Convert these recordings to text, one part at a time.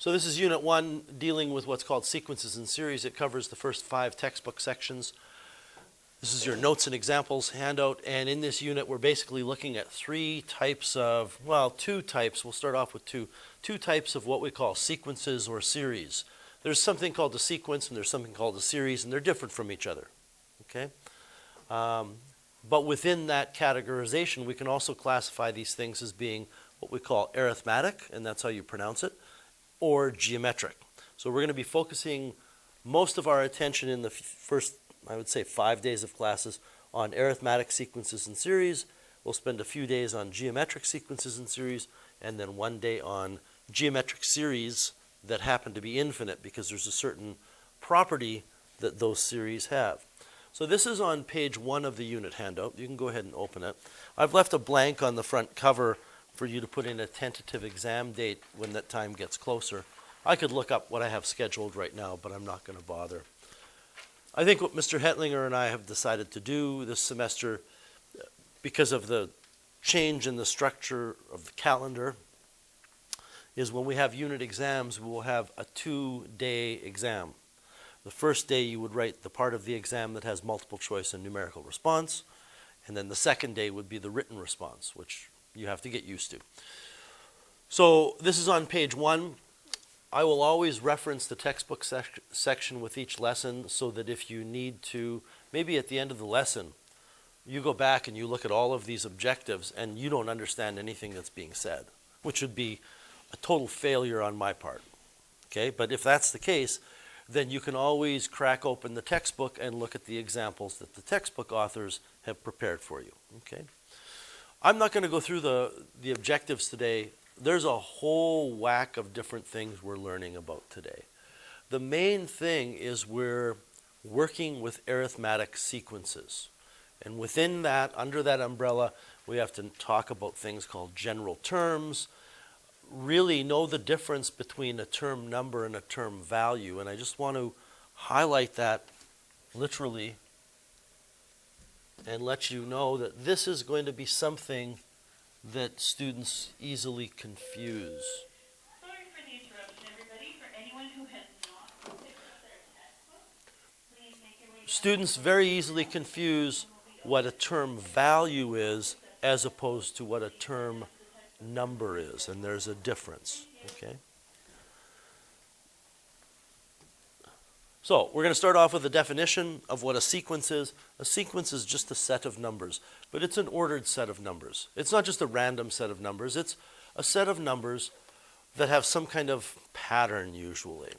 So this is Unit 1 dealing with what's called sequences in series. It covers the first 5 textbook sections. This is your notes and examples handout, and in this unit we're basically looking at 3 types of, well, 2 types. We'll start off with 2 types of what we call sequences or series. There's something called a sequence and there's something called a series, and they're different from each other. Okay? But within that categorization, we can also classify these things as being what we call arithmetic, and that's how you pronounce it, or geometric. So we're going to be focusing most of our attention in the first, I would say, 5 days of classes on arithmetic sequences and series. We'll spend a few days on geometric sequences and series, and then 1 day on geometric series that happen to be infinite because there's a certain property that those series have. So this is on page 1 of the unit handout. You can go ahead and open it. I've left a blank on the front cover for you to put in a tentative exam date when that time gets closer. I could look up what I have scheduled right now, but I'm not going to bother. I think what Mr. Hetlinger and I have decided to do this semester, because of the change in the structure of the calendar, is when we have unit exams, we will have a 2-day exam. The first day you would write the part of the exam that has multiple choice and numerical response, and then the second day would be the written response, which you have to get used to. So this is on page 1. I will always reference the textbook section with each lesson so that if you need to, maybe at the end of the lesson, you go back and you look at all of these objectives and you don't understand anything that's being said, which would be a total failure on my part. Okay, but if that's the case, then you can always crack open the textbook and look at the examples that the textbook authors have prepared for you. Okay, I'm not going to go through the objectives today. There's a whole whack of different things we're learning about today. The main thing is we're working with arithmetic sequences. And within that, under that umbrella, we have to talk about things called general terms, really know the difference between a term number and a term value. And I just want to highlight that literally and let you know that this is going to be something that students easily confuse. Sorry for the interruption, everybody. For anyone who has not picked up their textbook, please make your way down. Students very easily confuse what a term value is as opposed to what a term number is, and there's a difference. Okay. So we're going to start off with a definition of what a sequence is. A sequence is just a set of numbers, but it's an ordered set of numbers. It's not just a random set of numbers. It's a set of numbers that have some kind of pattern usually.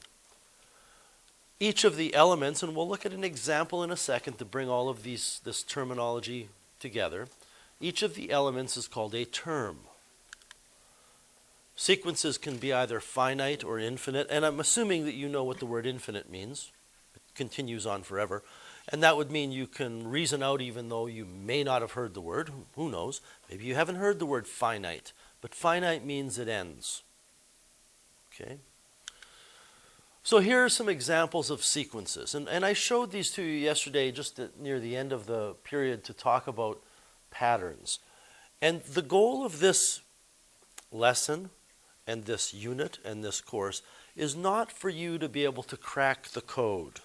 Each of the elements, and we'll look at an example in a second to bring all of this terminology together. Each of the elements is called a term. Sequences can be either finite or infinite, and I'm assuming that you know what the word infinite means. It continues on forever. And that would mean you can reason out even though you may not have heard the word. Who knows? Maybe you haven't heard the word finite, but finite means it ends. Okay? So here are some examples of sequences. And I showed these to you yesterday just near the end of the period to talk about patterns. And the goal of this lesson and this unit and this course is not for you to be able to crack the code.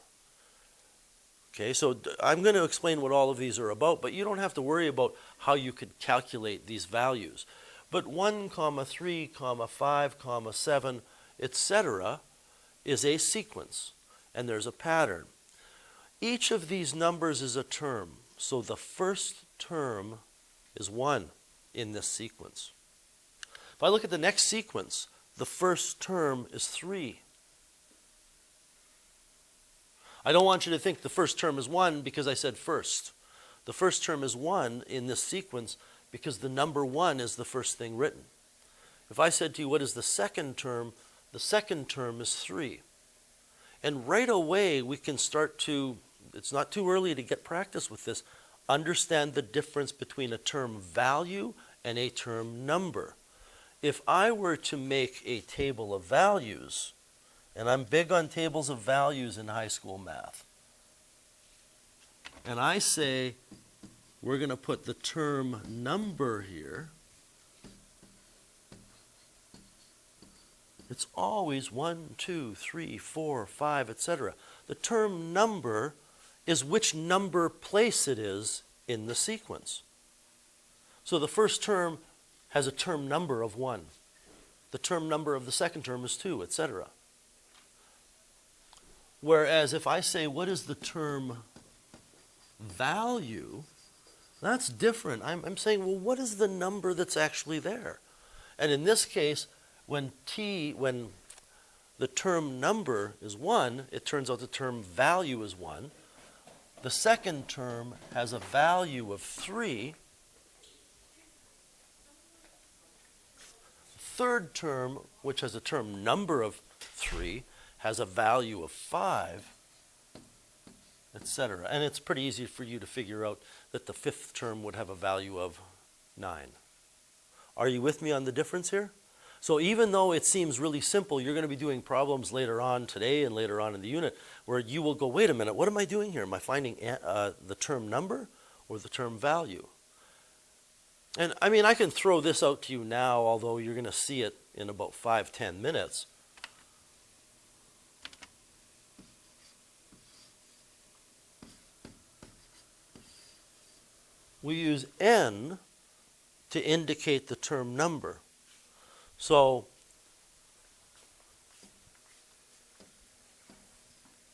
Okay, so I'm going to explain what all of these are about, but you don't have to worry about how you could calculate these values. But 1, 3, 5, 7, etc. is a sequence, and there's a pattern. Each of these numbers is a term, so the first term is 1 in this sequence. If I look at the next sequence, the first term is 3. I don't want you to think the first term is 1 because I said first. The first term is 1 in this sequence because the number 1 is the first thing written. If I said to you, what is the second term? The second term is 3. And right away we can start to, it's not too early to get practice with this, understand the difference between a term value and a term number. If I were to make a table of values, and I'm big on tables of values in high school math, and I say we're going to put the term number here, It's always 1, 2, 3, 4, 5, etc. The term number is which number place it is in the sequence. So the first term has a term number of 1. The term number of the second term is 2, etc. Whereas if I say, what is the term value, that's different. I'm saying, well, what is the number that's actually there? And in this case, when the term number is 1, it turns out the term value is 1. The second term has a value of 3. Third term, which has a term number of 3, has a value of 5, etc. And it's pretty easy for you to figure out that the fifth term would have a value of 9. Are you with me on the difference here? So even though it seems really simple, you're going to be doing problems later on today and later on in the unit where you will go, wait a minute, what am I doing here? Am I finding the term number or the term value? And I mean, I can throw this out to you now, although you're going to see it in about 5-10 minutes. We use n to indicate the term number. So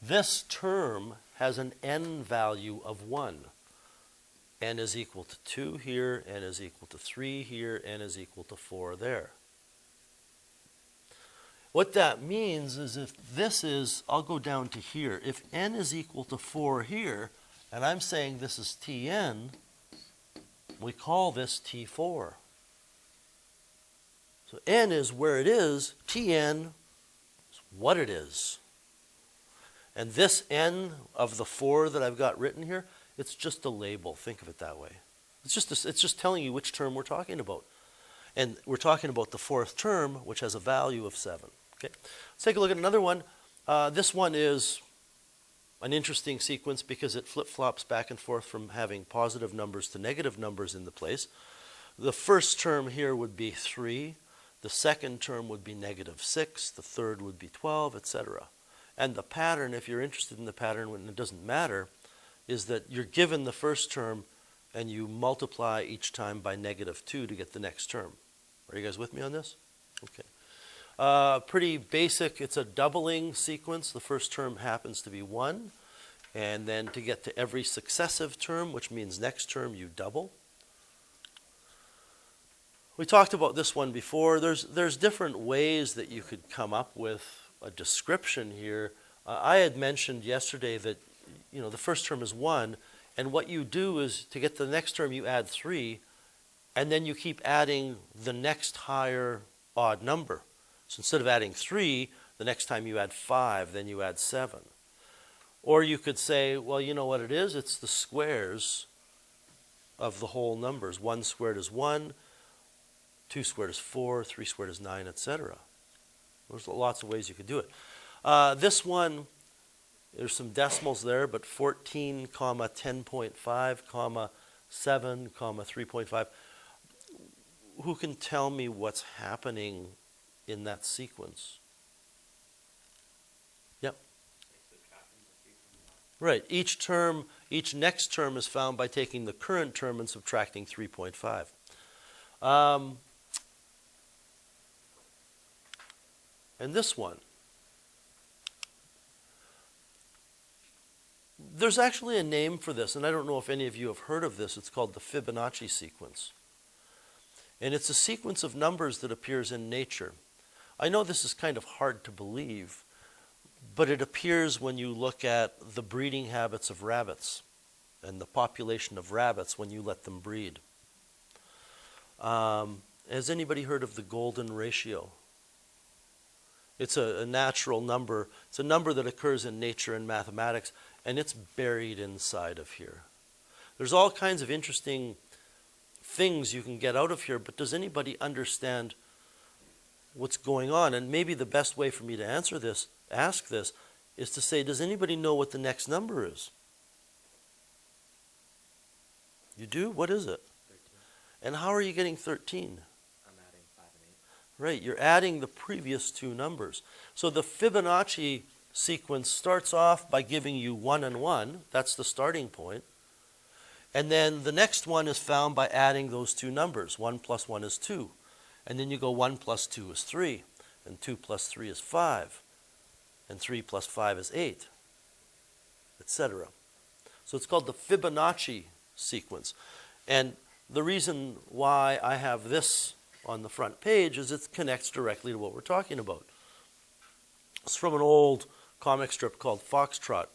this term has an n value of 1. N is equal to 2 here, n is equal to 3 here, n is equal to 4 there. What that means is if this is, I'll go down to here, if n is equal to 4 here, and I'm saying this is Tn, we call this T4. So n is where it is, Tn is what it is. And this n of the 4 that I've got written here, it's just a label. Think of it that way. It's just telling you which term we're talking about. And we're talking about the fourth term, which has a value of 7. Okay? Let's take a look at another one. This one is an interesting sequence because it flip-flops back and forth from having positive numbers to negative numbers in the place. The first term here would be 3. The second term would be -6. The third would be 12, etc. And the pattern, if you're interested in the pattern when it doesn't matter, is that you're given the first term and you multiply each time by -2 to get the next term. Are you guys with me on this? Okay. Pretty basic. It's a doubling sequence. The first term happens to be 1. And then to get to every successive term, which means next term, you double. We talked about this one before. There's different ways that you could come up with a description here. I had mentioned yesterday that the first term is 1, and what you do is to get to the next term, you add 3, and then you keep adding the next higher odd number. So instead of adding 3, the next time you add 5, then you add 7. Or you could say, well, you know what it is? It's the squares of the whole numbers. 1 squared is 1, 2 squared is 4, 3 squared is 9, etc. There's lots of ways you could do it. This one, there's some decimals there, but 14, 10.5, 7, 3.5. Who can tell me what's happening in that sequence? Yep. Right. Each next term is found by taking the current term and subtracting 3.5. And this one. There's actually a name for this, and I don't know if any of you have heard of this. It's called the Fibonacci sequence. And it's a sequence of numbers that appears in nature. I know this is kind of hard to believe, but it appears when you look at the breeding habits of rabbits and the population of rabbits when you let them breed. Has anybody heard of the golden ratio? It's a natural number. It's a number that occurs in nature and mathematics, and it's buried inside of here. There's all kinds of interesting things you can get out of here, but does anybody understand what's going on? And maybe the best way for me to ask this, is to say, does anybody know what the next number is? You do? What is it? 13. And how are you getting 13? I'm adding 5 and Right, you're adding the previous two numbers. So the Fibonacci sequence starts off by giving you 1 and 1. That's the starting point. And then the next one is found by adding those two numbers. 1 plus 1 is 2. And then you go 1 plus 2 is 3. And 2 plus 3 is 5. And 3 plus 5 is 8, etc. So it's called the Fibonacci sequence. And the reason why I have this on the front page is it connects directly to what we're talking about. It's from an old comic strip called Foxtrot.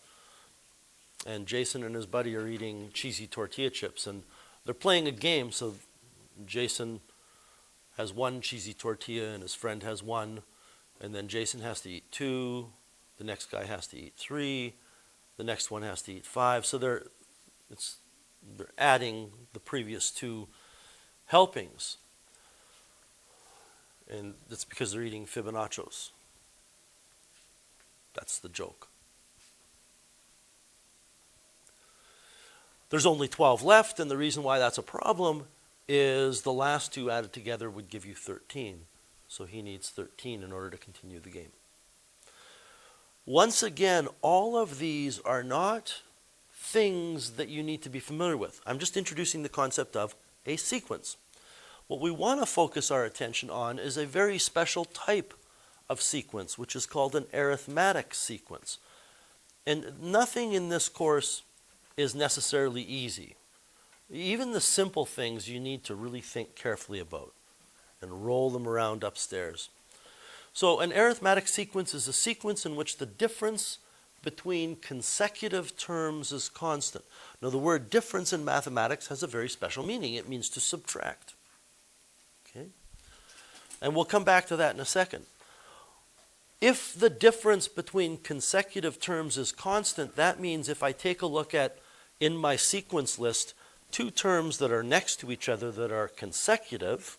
And Jason and his buddy are eating cheesy tortilla chips. And they're playing a game, so Jason has one cheesy tortilla and his friend has one. And then Jason has to eat 2. The next guy has to eat 3. The next one has to eat 5. So they're adding the previous two helpings. And that's because they're eating Fibonaccios. That's the joke. There's only 12 left, and the reason why that's a problem is the last two added together would give you 13. So he needs 13 in order to continue the game. Once again, all of these are not things that you need to be familiar with. I'm just introducing the concept of a sequence. What we want to focus our attention on is a very special type of sequence, which is called an arithmetic sequence. And nothing in this course is necessarily easy. Even the simple things you need to really think carefully about and roll them around upstairs. So an arithmetic sequence is a sequence in which the difference between consecutive terms is constant. Now, the word difference in mathematics has a very special meaning. It means to subtract. Okay? And we'll come back to that in a second. If the difference between consecutive terms is constant, that means if I take a look at, in my sequence list, two terms that are next to each other that are consecutive,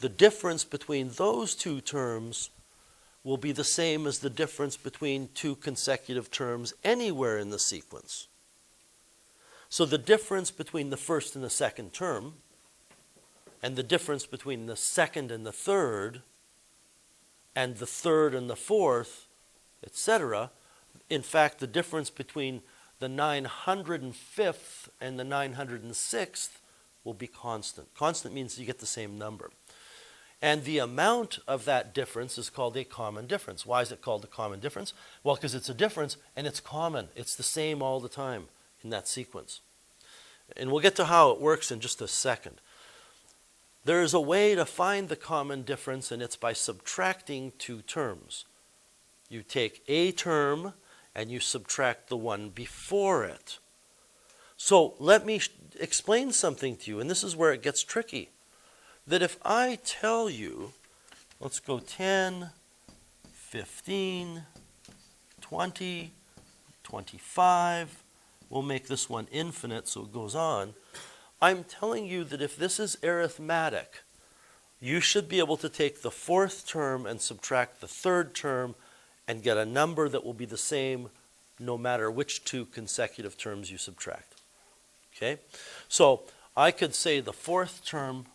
the difference between those two terms will be the same as the difference between two consecutive terms anywhere in the sequence. So the difference between the first and the second term, and the difference between the second and the third, and the third and the fourth, etc. In fact, the difference between the 905th and the 906th will be constant. Constant means you get the same number. And the amount of that difference is called a common difference. Why is it called a common difference? Well, because it's a difference and it's common. It's the same all the time in that sequence. And we'll get to how it works in just a second. There is a way to find the common difference, and it's by subtracting two terms. You take a term and you subtract the one before it. So let me explain something to you, and this is where it gets tricky. That if I tell you, let's go 10, 15, 20, 25, we'll make this one infinite so it goes on. I'm telling you that if this is arithmetic, you should be able to take the fourth term and subtract the third term and get a number that will be the same no matter which two consecutive terms you subtract. Okay? So I could say the fourth term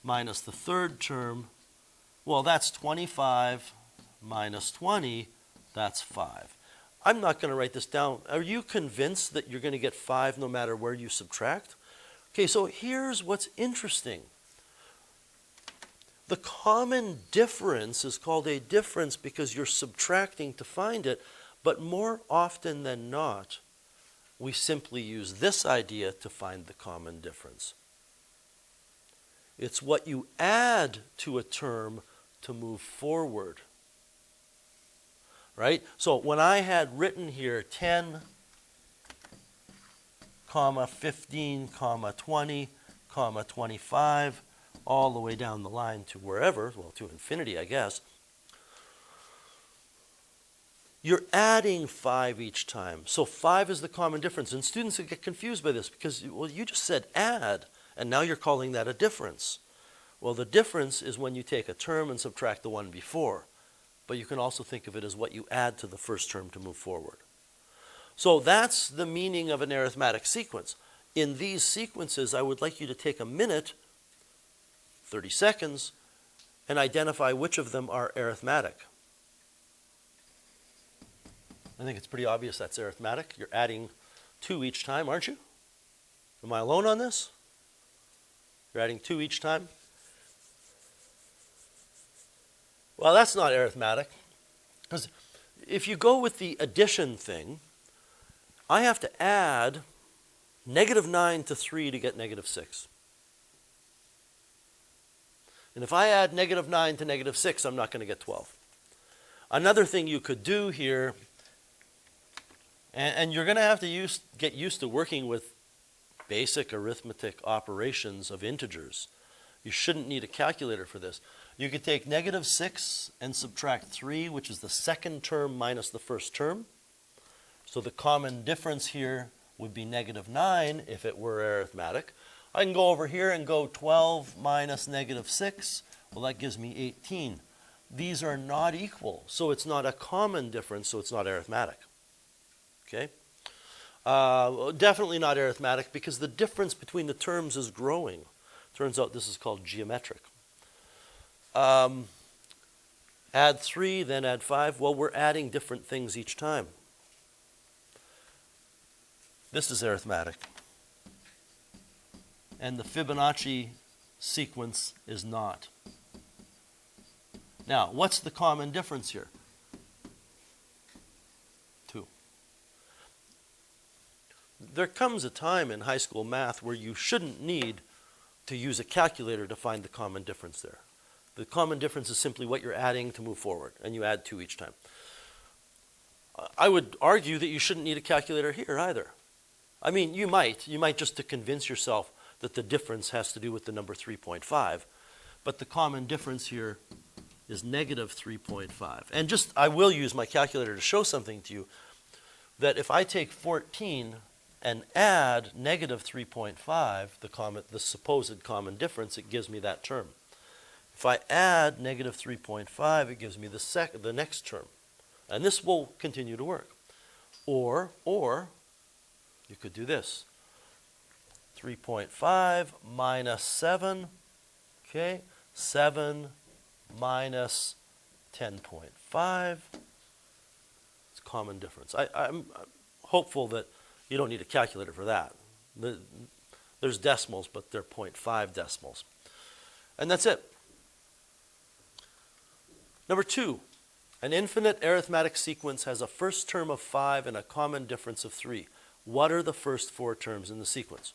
minus the third term, well, that's 25 minus 20, that's 5. I'm not going to write this down. Are you convinced that you're going to get 5 no matter where you subtract? Okay, so here's what's interesting. The common difference is called a difference because you're subtracting to find it, but more often than not, we simply use this idea to find the common difference. It's what you add to a term to move forward. Right? So when I had written here 10, 15, 20, 25, all the way down the line to wherever, well, to infinity, I guess, you're adding 5 each time. So 5 is the common difference. And students get confused by this because, well, you just said add, and now you're calling that a difference. Well, the difference is when you take a term and subtract the one before. But you can also think of it as what you add to the first term to move forward. So that's the meaning of an arithmetic sequence. In these sequences, I would like you to take a minute, 30 seconds, and identify which of them are arithmetic. I think it's pretty obvious that's arithmetic. You're adding 2 each time, aren't you? Am I alone on this? You're adding 2 each time? Well, that's not arithmetic, because if you go with the addition thing, I have to add -9 to 3 to get -6. And if I add -9 to -6, I'm not going to get 12. Another thing you could do here, and you're going to have to get used to working with basic arithmetic operations of integers. You shouldn't need a calculator for this. You could take -6 and subtract 3, which is the second term minus the first term. So the common difference here would be -9 if it were arithmetic. I can go over here and go 12 minus -6. Well, that gives me 18. These are not equal, so it's not a common difference, so it's not arithmetic. Okay? Definitely not arithmetic because the difference between the terms is growing. Turns out this is called geometric. Add 3, then add 5. Well, we're adding different things each time. This is arithmetic. And the Fibonacci sequence is not. Now, what's the common difference here? 2. There comes a time in high school math where you shouldn't need to use a calculator to find the common difference there. The common difference is simply what you're adding to move forward, and you add 2 each time. I would argue that you shouldn't need a calculator here either. I mean, you might just to convince yourself that the difference has to do with the number 3.5, but the common difference here is -3.5. And just, I will use my calculator to show something to you, that if I take 14 and add -3.5, the supposed common difference, it gives me that term. If I add -3.5, it gives me the next term. And this will continue to work. Or you could do this. 3.5 minus 7, okay? 7 minus 10.5. It's a common difference. I'm hopeful that you don't need a calculator for that. There's decimals, but they're 0.5 decimals. And that's it. Number 2, an infinite arithmetic sequence has a first term of 5 and a common difference of 3. What are the first 4 terms in the sequence?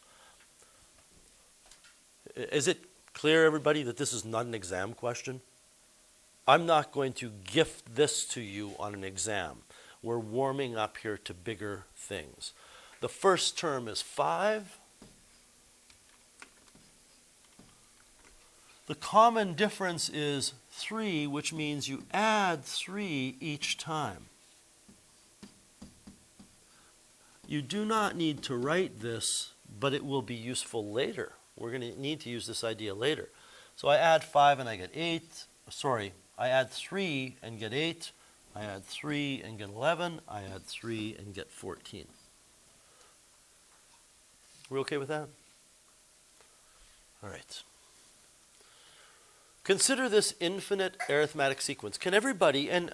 Is it clear, everybody, that this is not an exam question? I'm not going to gift this to you on an exam. We're warming up here to bigger things. The first term is 5. The common difference is 3, which means you add 3 each time. You do not need to write this, but it will be useful later. We're going to need to use this idea later. So I add 5 and I get 8. Sorry, I add 3 and get 8. I add 3 and get 11. I add 3 and get 14. We okay with that? All right. Consider this infinite arithmetic sequence. Can everybody, and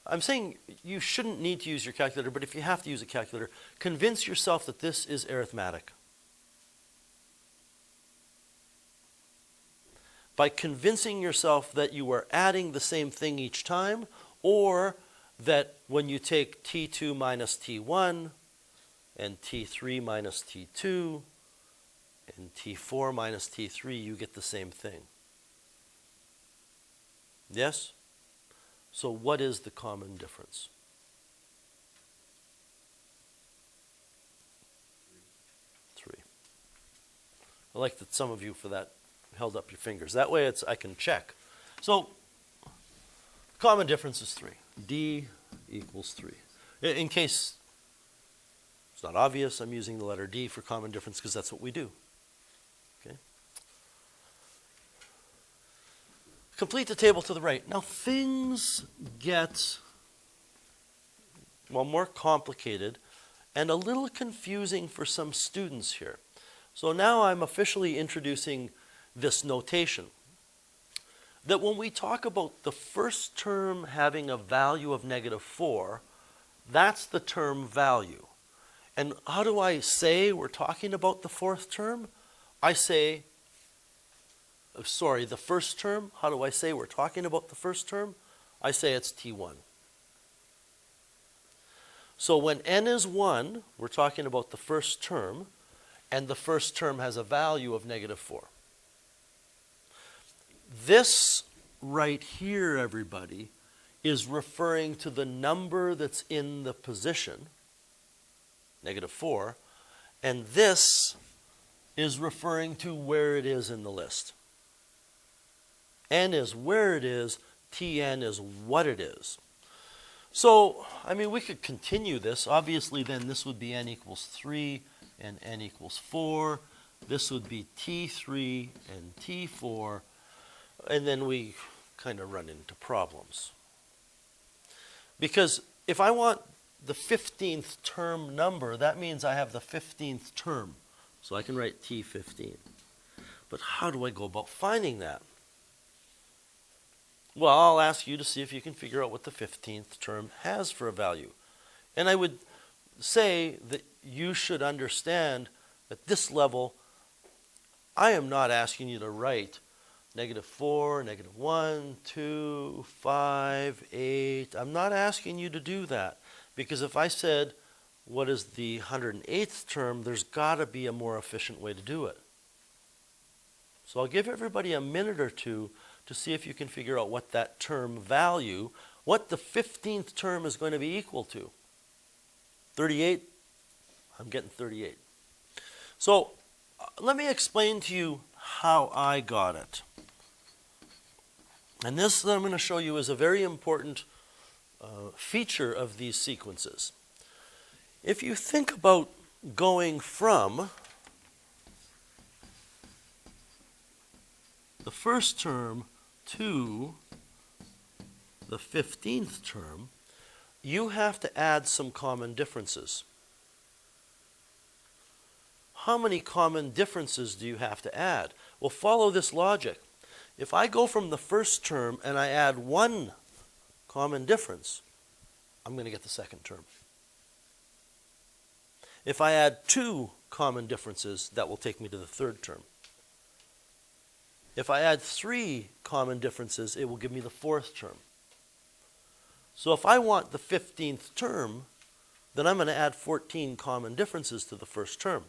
I'm saying you shouldn't need to use your calculator, but if you have to use a calculator, convince yourself that this is arithmetic. By convincing yourself that you are adding the same thing each time, or that when you take T2 minus T1, and T3 minus T2, and T4 minus T3, you get the same thing. Yes? So what is the common difference? 3. I like that some of you for that held up your fingers. That way I can check. So common difference is 3. D equals 3. In case it's not obvious, I'm using the letter D for common difference because that's what we do. Okay? Complete the table to the right. Now things get, well, more complicated and a little confusing for some students here. So now I'm officially introducing this notation. that when we talk about the first term having a value of -4, that's the term value. And how do I say we're talking about the fourth term? I say, the first term. How do I say we're talking about the first term? I say it's T1. So when n is 1, we're talking about the first term, and the first term has a value of -4. This right here, everybody, is referring to the number that's in the position, -4, and this is referring to where it is in the list. N is where it is, Tn is what it is. So, I mean, we could continue this. Obviously, then this would be n equals 3 and n equals 4. This would be T3 and T4. And then we kind of run into problems. Because if I want the 15th term number, that means I have the 15th term. So I can write T15. But how do I go about finding that? Well, I'll ask you to see if you can figure out what the 15th term has for a value. And I would say that you should understand at this level, I am not asking you to write -4, -1, 2, 5, 8. I'm not asking you to do that. Because if I said, what is the 108th term, there's got to be a more efficient way to do it. So I'll give everybody a minute or two to see if you can figure out what that term value, what the 15th term is going to be equal to. 38? I'm getting 38. So let me explain to you how I got it. And this that I'm going to show you is a very important feature of these sequences. If you think about going from the first term to the 15th term, you have to add some common differences. How many common differences do you have to add? Well, follow this logic. If I go from the first term and I add one common difference, I'm going to get the second term. If I add two common differences, that will take me to the third term. If I add three common differences, it will give me the fourth term. So if I want the 15th term, then I'm going to add 14 common differences to the first term.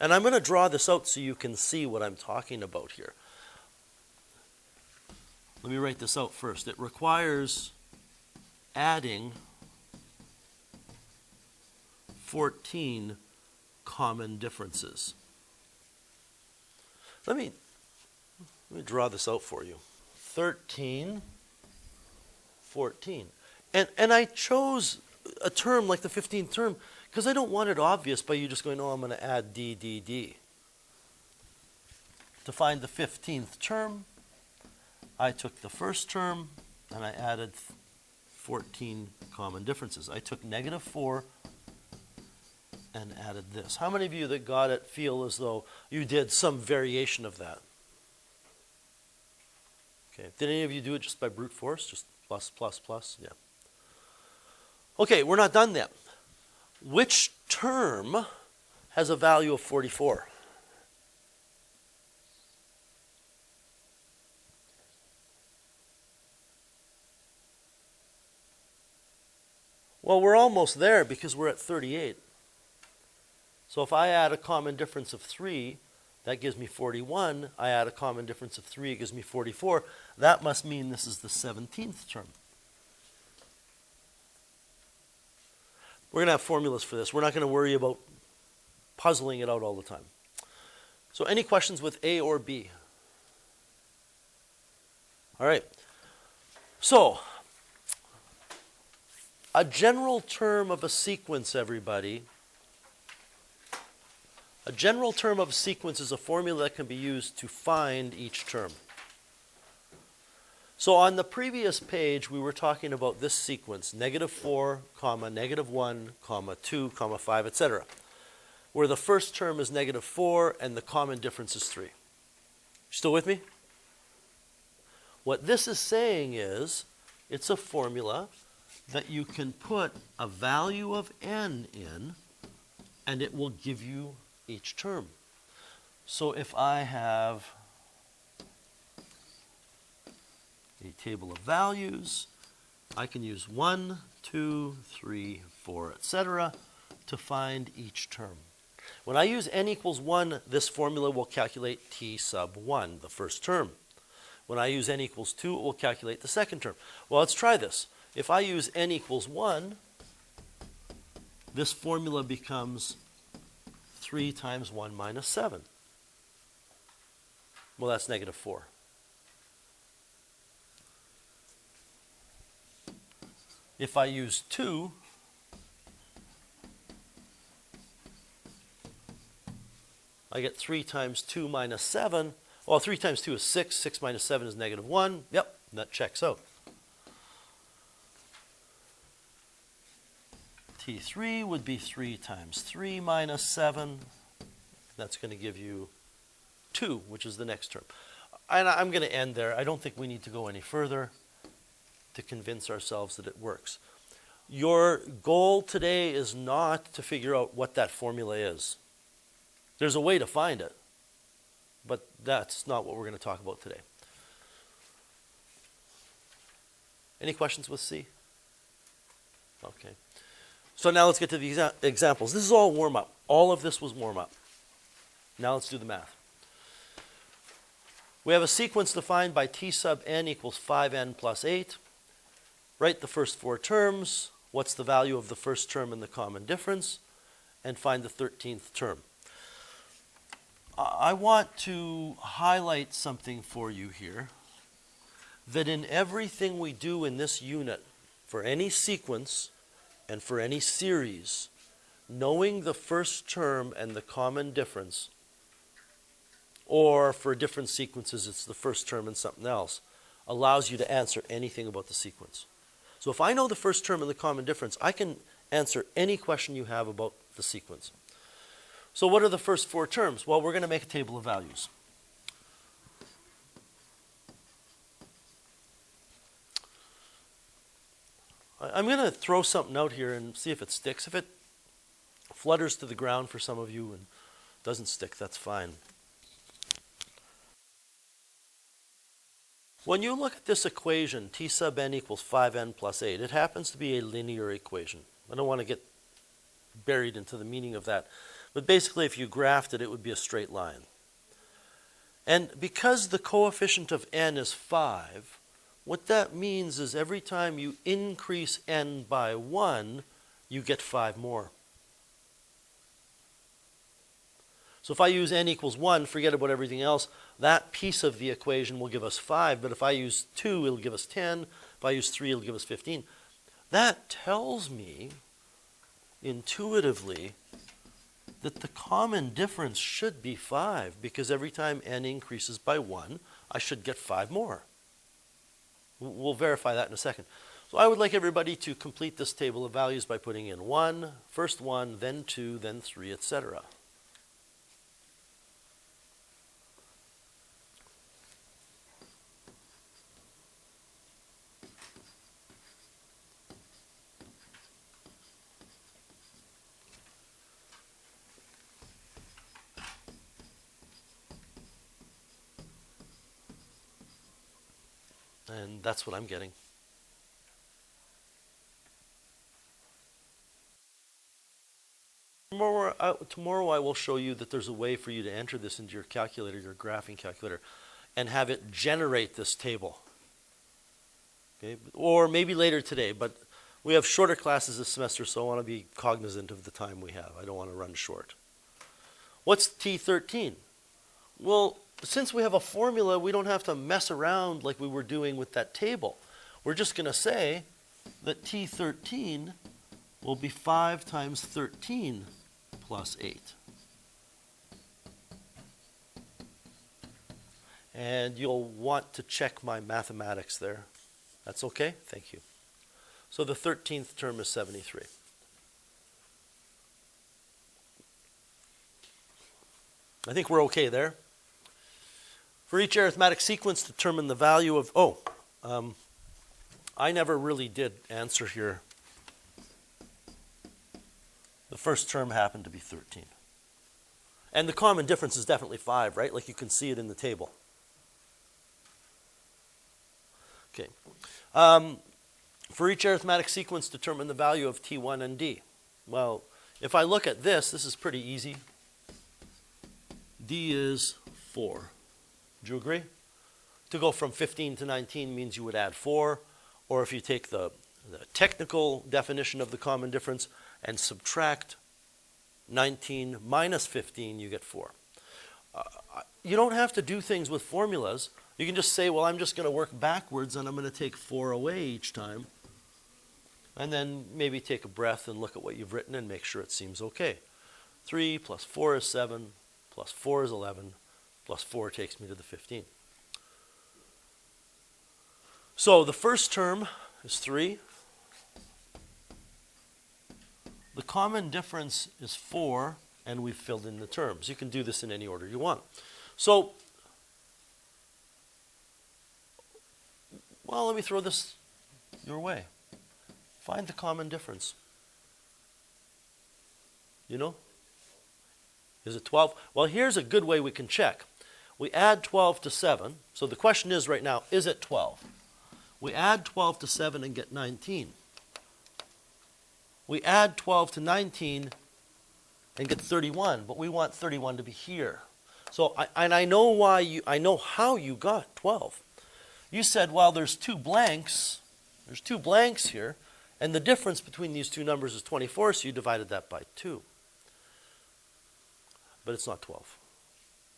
And I'm going to draw this out so you can see what I'm talking about here. Let me write this out first. It requires adding 14 common differences. Let me draw this out for you. 13, 14. And I chose a term like the 15th term because I don't want it obvious by you just going, oh, I'm going to add D, D, D. To find the 15th term, I took the first term and I added 14 common differences. I took -4 and added this. How many of you that got it feel as though you did some variation of that? Okay. Did any of you do it just by brute force? Just plus, plus, plus? Yeah. Okay, we're not done yet. Which term has a value of 44? Well, we're almost there because we're at 38. So if I add a common difference of 3, that gives me 41. I add a common difference of 3, it gives me 44. That must mean this is the 17th term. We're going to have formulas for this. We're not going to worry about puzzling it out all the time. So any questions with A or B? All right. So a general term of a sequence, everybody. A general term of a sequence is a formula that can be used to find each term. So on the previous page, we were talking about this sequence, -4, -1, 2, 5, etc., where the first term is -4 and the common difference is 3. Still with me? What this is saying is it's a formula that you can put a value of n in, and it will give you each term. So if I have a table of values, I can use 1, 2, 3, 4, etc. to find each term. When I use n equals 1, this formula will calculate t sub 1, the first term. When I use n equals 2, it will calculate the second term. Well, let's try this. If I use n equals 1, this formula becomes 3 times 1 minus 7. Well, that's negative 4. If I use 2, I get 3 times 2 minus 7. Well, 3 times 2 is 6. 6 minus 7 is negative 1. Yep, that checks out. T3 would be 3 times 3 minus 7. That's going to give you 2, which is the next term. And I'm going to end there. I don't think we need to go any further to convince ourselves that it works. Your goal today is not to figure out what that formula is. There's a way to find it, but that's not what we're going to talk about today. Any questions with C? Okay. So now let's get to the examples. This is all warm-up. All of this was warm-up. Now let's do the math. We have a sequence defined by t sub n equals 5n plus 8. Write the first 4 terms. What's the value of the first term and the common difference? And find the 13th term. I want to highlight something for you here, that in everything we do in this unit, for any sequence and for any series, knowing the first term and the common difference, or for different sequences it's the first term and something else, allows you to answer anything about the sequence. So if I know the first term and the common difference, I can answer any question you have about the sequence. So what are the first 4 terms? Well, we're going to make a table of values. I'm going to throw something out here and see if it sticks. If it flutters to the ground for some of you and doesn't stick, that's fine. When you look at this equation, t sub n equals 5n plus 8, it happens to be a linear equation. I don't want to get buried into the meaning of that. But basically, if you graphed it, it would be a straight line. And because the coefficient of n is 5, what that means is every time you increase n by 1, you get 5 more. So if I use n equals 1, forget about everything else. That piece of the equation will give us 5. But if I use 2, it'll give us 10. If I use 3, it'll give us 15. That tells me intuitively that the common difference should be 5, because every time n increases by 1, I should get 5 more. We'll verify that in a second. So I would like everybody to complete this table of values by putting in 1, first 1, then 2, then 3, etc. And that's what I'm getting. Tomorrow I will show you that there's a way for you to enter this into your calculator, your graphing calculator, and have it generate this table. Okay? Or maybe later today, but we have shorter classes this semester, so I want to be cognizant of the time we have. I don't want to run short. What's T13? Well, since we have a formula, we don't have to mess around like we were doing with that table. We're just going to say that T13 will be 5 times 13 plus 8. And you'll want to check my mathematics there. That's okay? Thank you. So the 13th term is 73. I think we're okay there. For each arithmetic sequence, determine the value of, I never really did answer here. The first term happened to be 13. And the common difference is definitely 5, right? Like you can see it in the table. Okay. For each arithmetic sequence, determine the value of T1 and D. Well, if I look at this, this is pretty easy. D is 4. Do you agree? To go from 15 to 19 means you would add 4. Or if you take the technical definition of the common difference and subtract 19 minus 15, you get 4. You don't have to do things with formulas. You can just say, well, I'm just going to work backwards and I'm going to take 4 away each time. And then maybe take a breath and look at what you've written and make sure it seems okay. 3 plus 4 is 7, plus 4 is 11, plus 4 takes me to the 15. So the first term is 3. The common difference is 4, and we've filled in the terms. You can do this in any order you want. So, well, let me throw this your way. Find the common difference. You know? Is it 12? Well, here's a good way we can check. We add 12 to 7. So the question is right now, is it 12? We add 12 to 7 and get 19. We add 12 to 19 and get 31, but we want 31 to be here. So I know how you got 12. You said, well, there's two blanks. There's two blanks here, and the difference between these two numbers is 24, so you divided that by 2. But it's not 12.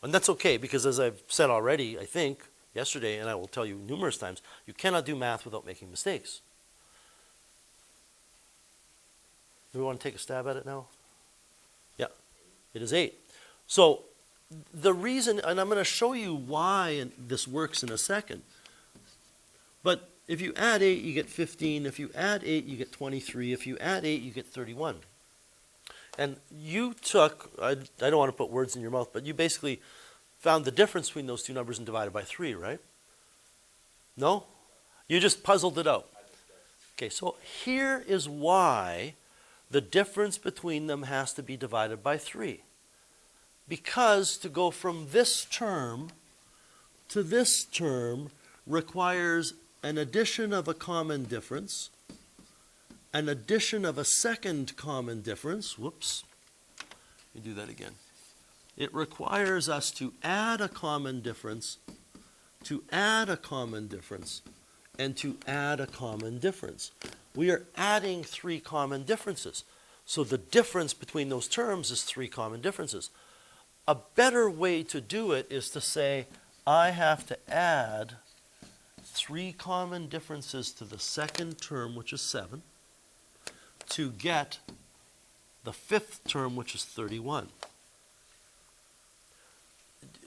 And that's okay, because as I've said already, I think, yesterday, and I will tell you numerous times, you cannot do math without making mistakes. Do we want to take a stab at it now? Yeah, it is 8. So the reason, and I'm going to show you why this works in a second, but if you add 8, you get 15. If you add 8, you get 23. If you add 8, you get 31. And you took, I don't want to put words in your mouth, but you basically found the difference between those two numbers and divided by 3, right? No? You just puzzled it out. Okay, so here is why the difference between them has to be divided by 3. Because to go from this term to this term requires an addition of a common difference, an addition of a second common difference. Whoops. Let me do that again. It requires us to add a common difference, to add a common difference, and to add a common difference. We are adding 3 common differences. So the difference between those terms is 3 common differences. A better way to do it is to say, I have to add 3 common differences to the second term, which is 7, to get the 5th term, which is 31.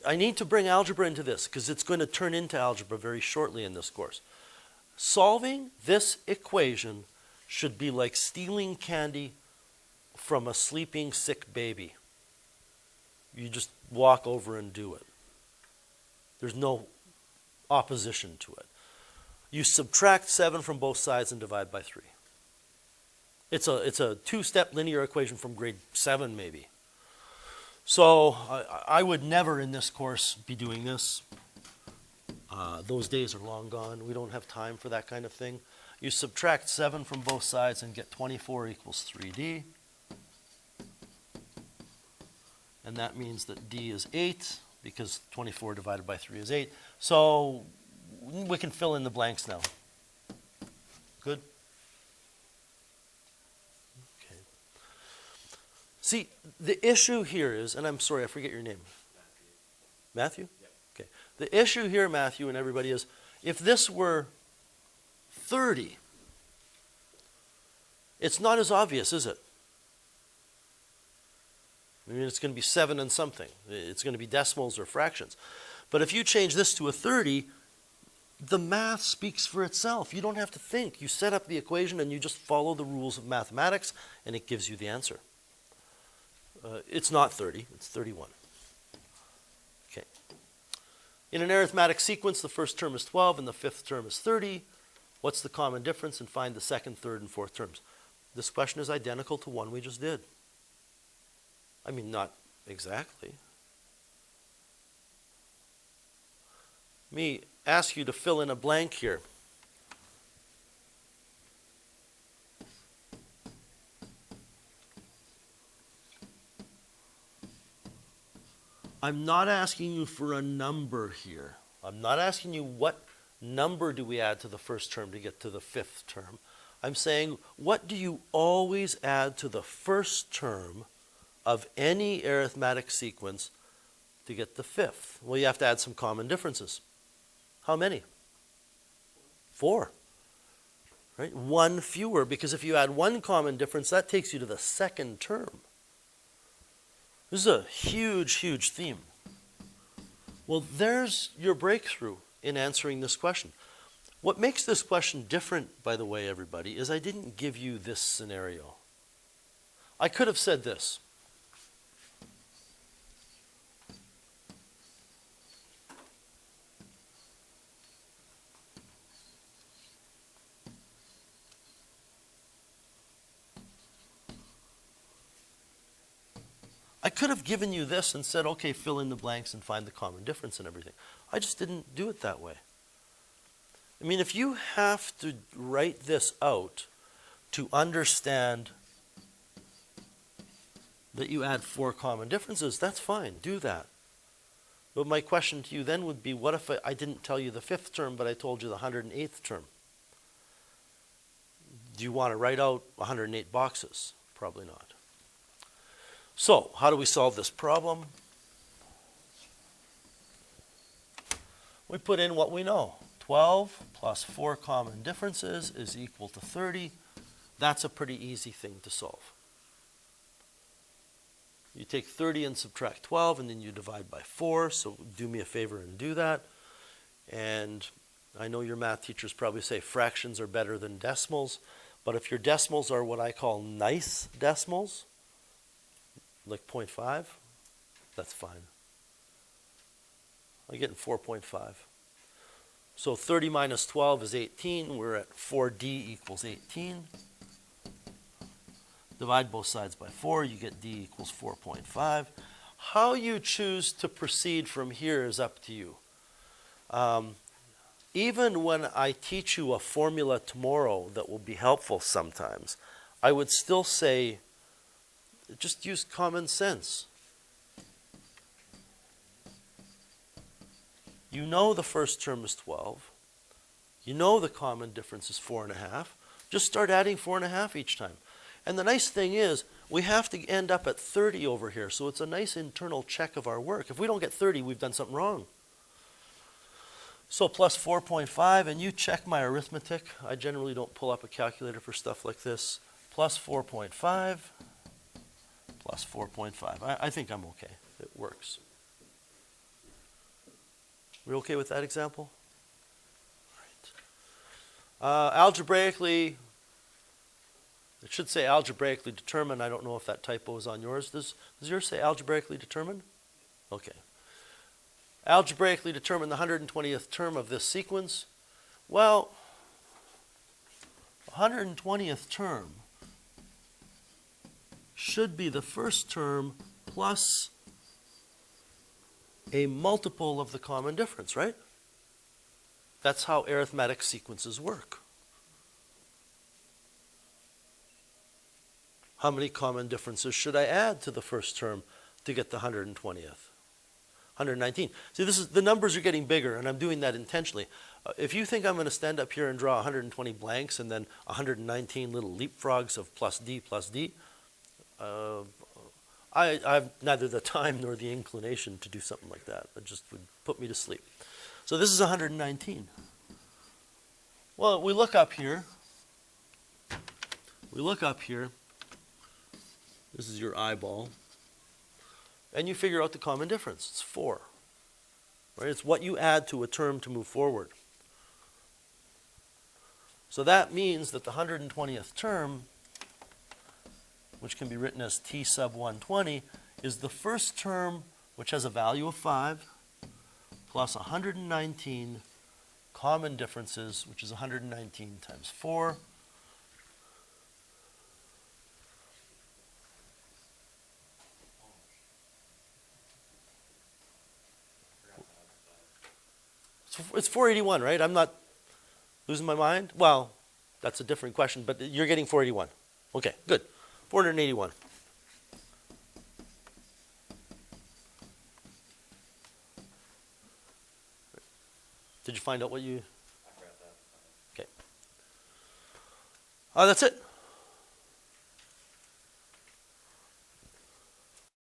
I need to bring algebra into this because it's going to turn into algebra very shortly in this course. Solving this equation should be like stealing candy from a sleeping sick baby. You just walk over and do it. There's no opposition to it. You subtract 7 from both sides and divide by 3. It's a 2-step linear equation from grade 7 maybe. So I would never in this course be doing this. Those days are long gone. We don't have time for that kind of thing. You subtract 7 from both sides and get 24 equals 3D. And that means that D is 8 because 24 divided by 3 is 8. So we can fill in the blanks now. Good? Okay. See, the issue here is, and I'm sorry, I forget your name. Matthew? Yep. Okay. The issue here, Matthew and everybody, is if this were 30, it's not as obvious, is it? I mean, it's going to be 7 and something. It's going to be decimals or fractions. But if you change this to a 30, the math speaks for itself. You don't have to think. You set up the equation and you just follow the rules of mathematics and it gives you the answer. It's not 30, it's 31. Okay. In an arithmetic sequence, the first term is 12 and the fifth term is 30. What's the common difference? And find the second, third, and fourth terms. This question is identical to one we just did. I mean, not exactly. Let me ask you to fill in a blank here. I'm not asking you for a number here. I'm not asking you what number do we add to the first term to get to the fifth term. I'm saying, what do you always add to the first term of any arithmetic sequence to get the fifth? Well, you have to add some common differences. How many? 4. Right? 1 fewer, because if you add one common difference, that takes you to the second term. This is a huge, huge theme. Well, there's your breakthrough in answering this question. What makes this question different, by the way, everybody, is I didn't give you this scenario. I could have said this. I could have given you this and said, okay, fill in the blanks and find the common difference and everything. I just didn't do it that way. I mean, if you have to write this out to understand that you add 4 common differences, that's fine, do that. But my question to you then would be, what if I didn't tell you the fifth term, but I told you the 108th term? Do you want to write out 108 boxes? Probably not. So, how do we solve this problem? We put in what we know. 12 plus 4 common differences is equal to 30. That's a pretty easy thing to solve. You take 30 and subtract 12, and then you divide by 4. So do me a favor and do that. And I know your math teachers probably say fractions are better than decimals. But if your decimals are what I call nice decimals, like 0.5, that's fine. I'm getting 4.5. So 30 minus 12 is 18. We're at 4d equals 18. Divide both sides by 4. You get d equals 4.5. How you choose to proceed from here is up to you. Even when I teach you a formula tomorrow that will be helpful sometimes, I would still say, just use common sense. You know the first term is 12. You know the common difference is 4.5. Just start adding 4.5 each time. And the nice thing is, we have to end up at 30 over here, so it's a nice internal check of our work. If we don't get 30, we've done something wrong. So plus 4.5, and you check my arithmetic. I generally don't pull up a calculator for stuff like this. Plus 4.5. Plus 4.5. I think I'm okay. It works. We okay with that example? All right. Algebraically, it should say algebraically determined. I don't know if that typo is on yours. Does yours say algebraically determined? Okay. Algebraically determine the 120th term of this sequence. Well, 120th term should be the first term plus a multiple of the common difference, right? That's how arithmetic sequences work. How many common differences should I add to the first term to get the 120th? 119. See, the numbers are getting bigger, and I'm doing that intentionally. If you think I'm going to stand up here and draw 120 blanks and then 119 little leapfrogs of plus d, I have neither the time nor the inclination to do something like that. It just would put me to sleep. So this is 119. Well, we look up here. This is your eyeball. And you figure out the common difference. It's 4. Right? It's what you add to a term to move forward. So that means that the 120th term, which can be written as t sub 120, is the first term which has a value of 5 plus 119 common differences, which is 119 times 4. It's 481, right? I'm not losing my mind? Well, that's a different question, but you're getting 481. Okay, good. 481. Did you find out what you... Okay. That's it.